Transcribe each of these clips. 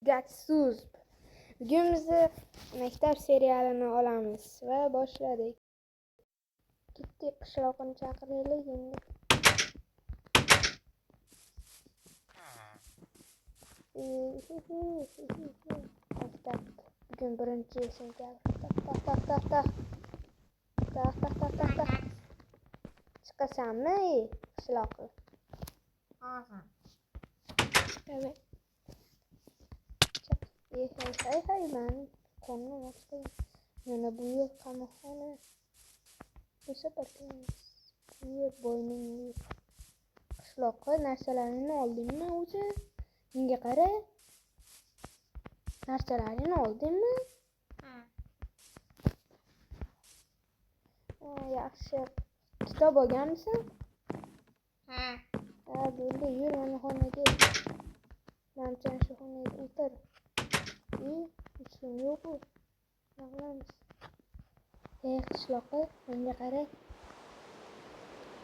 Gatsuz. Bugun biz maktab serialini olamiz va boshladik. Ketdik, qishloqni chaqiraylik endi. Maktab. Bugun 1-sentyabr. Tak. Chiqasanmi qishloqqa? Hozir. Chiqaver. Hey, man. Qo'lni ochdim. Mana bu yer qamoqxona. Bu safar bu yer boyning uyi. Qishloqqa narsalarini oldingmi o'zi? Menga qara. Narsalarini oldingmi? Yaxshi. Kitob olganmisan? Bo'ldi, yur mana xonaga. Mancha shu xonaga o'tir. Hech kim yo'q-ku. Naqlamiz. Qishloqqa menga qara.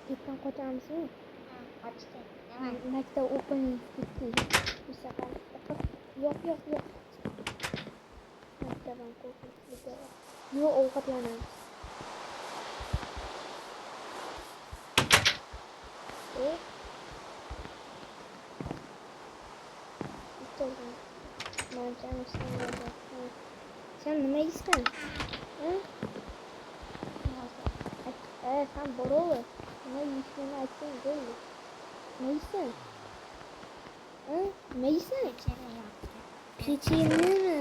Ketdan qochamizmi? Qochdik. Maktab o'qining ketdik. Bu safar yo'q. Maktabdan qo'rqib. Yo'q, ovqatlanamiz. Sen nima yeysan? Sen borover. Nima yeyishini aytsang bo'ldi. Nima yeysan? Nima yeysan? Pecheniyemi?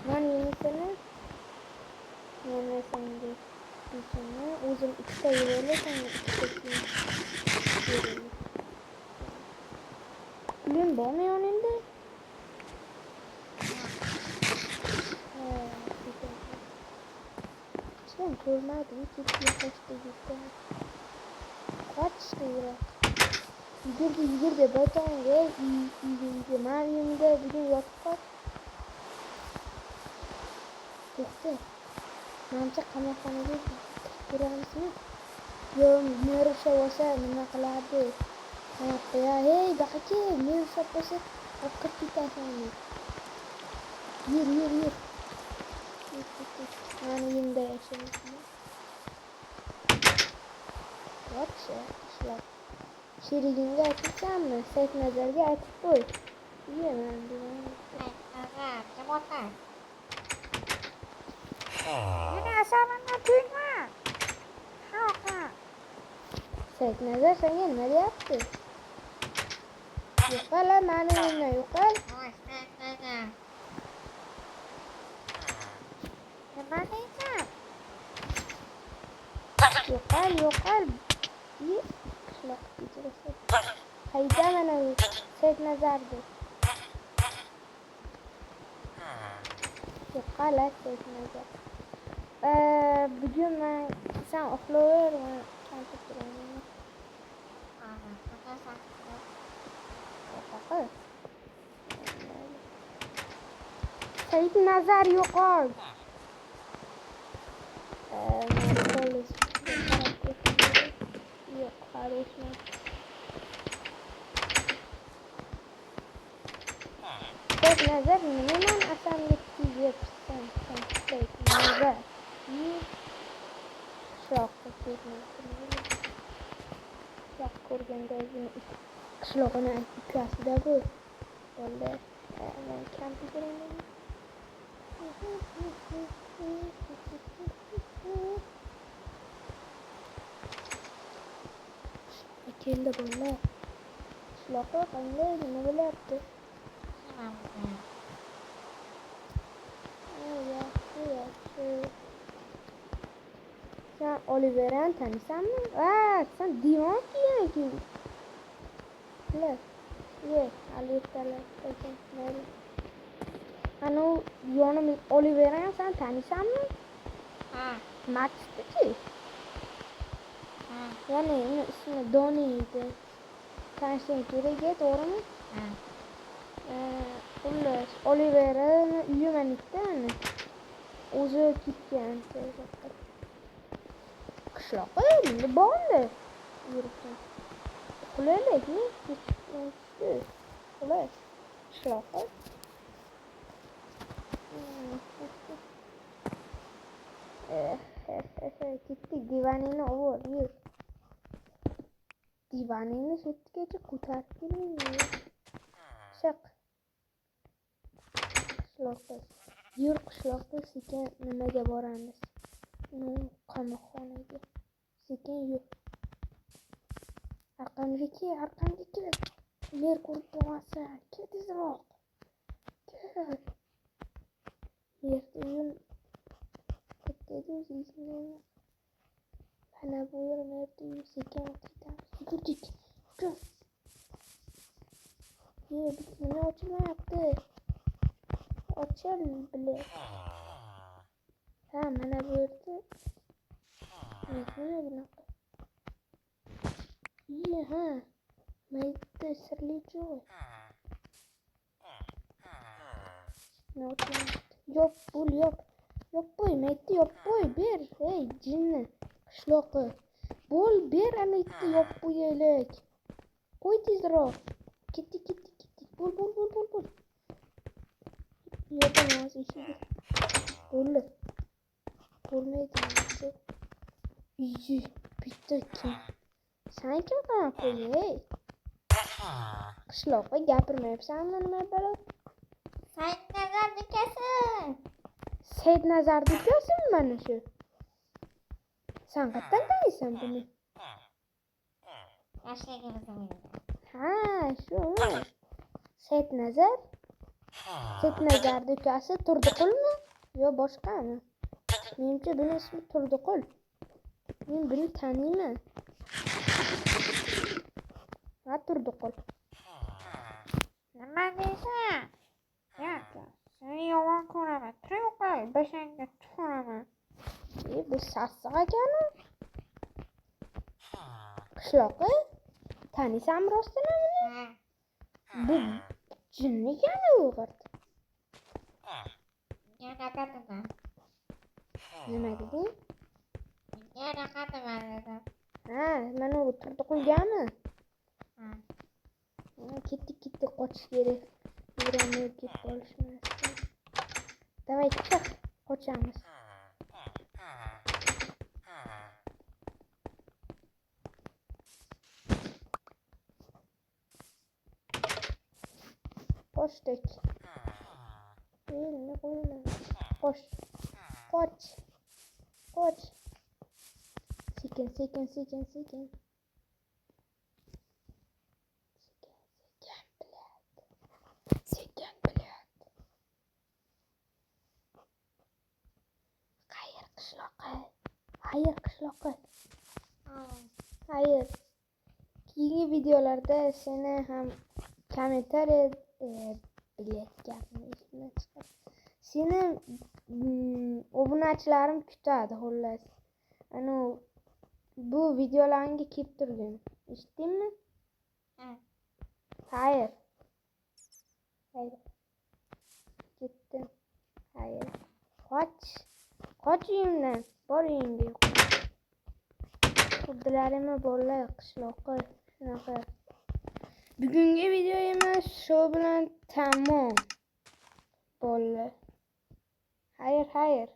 Non yemisini? Mana senga pecheni o'zim ikkita yeyman, sen ikkita yeysan. Pulim bormi yoningda? Sen ko'rmading, ketdi qochdi. Qochdi yiroq. Yugurdi botonga, uyga. Mavimda bugun yotib qol. To'xta. Mancha qamoqxonaga kiramizmi? Yo'q, mer ushlab olsa nima qiladi? Qayoqqa? Hey, baqaka, mer ushlab olsa olib kirib ketasanmi? Yur. Mani uyimda yashayapman. Yo'qcha, ishlab. Sherigingga aytibsanmi? Saytnazarga aytib qo'y. Yeman dedim. Javob. Meni asarimni tuyma. Ha. Saytnazar senga nima deyapti? Yo'qol, mani uyimdan yo'qol. Nima deysan? Yo'qol. Qishloq kechirasi. Qayda mana u Saytnazardi. Yo'qol, Saytnazar. Bugun sen uxlaver, men kantib turaman. Saytnazar yo'qol. Yo'q, хорошо. Saytnazar nimaman asamga tiyibsan? Saytnazar. Qishloqqa ketmaysan. Yo'q, ko'rganda o'zini qishlog'ini ukasida bu. Bo'ldi. Men kompyuterimda keldi bolalar. Qishloqqa qanday nima bo'lyapti? Yaxshi. Sen Oliverani taniysanmi? Sen divon kiygan-ku. Aliftalar ekan. Mayli. Ana u yonimiz Oliverani sen taniysanmi? Matchchi. Ya'ni uni ismi Doni edi. Tanishing kerak edi, to'g'rimi? Xullas, Oliverani uyi manikda ana. O'zi ketgan. Qishloqqa endi bordi. yuribsan. Qulaylikmi? Tushdi. Qulay. Qishloqqa. Ketdik, divaningni olib yur. Divaningni shu yergacha ko'tarib kelmaymi? Chiq. Qishloqqa. Yur qishloqqa sekin nimaga boramiz? Qamoqxonaga. Sekin yur. Arqamga kel. Mer ko'rib turmasa, kel tezroq. Kel. Yerda yur. Ketdingiz. Ana bu yer nerede yur sekin ketamiz. Yugurdik. Yur. Bitmini ochilmayapti. Ochil bile. Ha, mana bu yerda. Mana bunaqa. Ha. Mayda sirli joy. Yop, bul yop. Yop qo'y, mayda yop qo'y, ber. Hey, jinni. Qishloqqa. Bol ber ana ikkita yop qo'yaylik. Qo'y tezroq. Ketdik. Bol. Yopamas eshigi. Bo'ldi. Bo'lmaydi. Bitta kim? Sen kim qana qo'y, hey? Qishloqqa gapirmayapsanmi nima bo'ladi? Saidnazar ukasi. Saidnazar ukasimi mana shu? Sen qayerdan taniysan buni? Yoshligimizda. Ha, shumi? Saidnazar? Saidnazar ukasi Turdiqulmi? Yo boshqami? Menimcha buni ismi Turdiqul. Men buni taniyman. Ha, Turdiqul. Nima deysan? Yo'q, seni yomon ko'raman. Turqay, bashangga tufuraman. Bu sassiq ekani? Qishloqqa? Taniysanmi rostini buni? Bu jinni ekani u g'irt. Yana qatman. Nima deding? Yana qatman dedim. Ha, mana bu Turdiqulgami? Ha. Ketdik, qochish kerak. Yuraman ketib qolishmasdan. Davay, chiq, qochamiz. Qochdik. Elni qo'yma. Qoch. Sekin. Sekin, bilat. Hayır qishloqqa. Hayır. Keyingi videolarda seni ham kommentariy seni obunachilarim kutadi xullas. Ana bu videolarimga kelib turgin. Eshitdingmi? Hayır. Ketdim. Hayır. Qoch uyimdan. Bor uyingga. Xuddilarimni bolalar qishloqqa shunaqa. Bugungi videomiz shu bilan tamom. Bolalar. Hayır.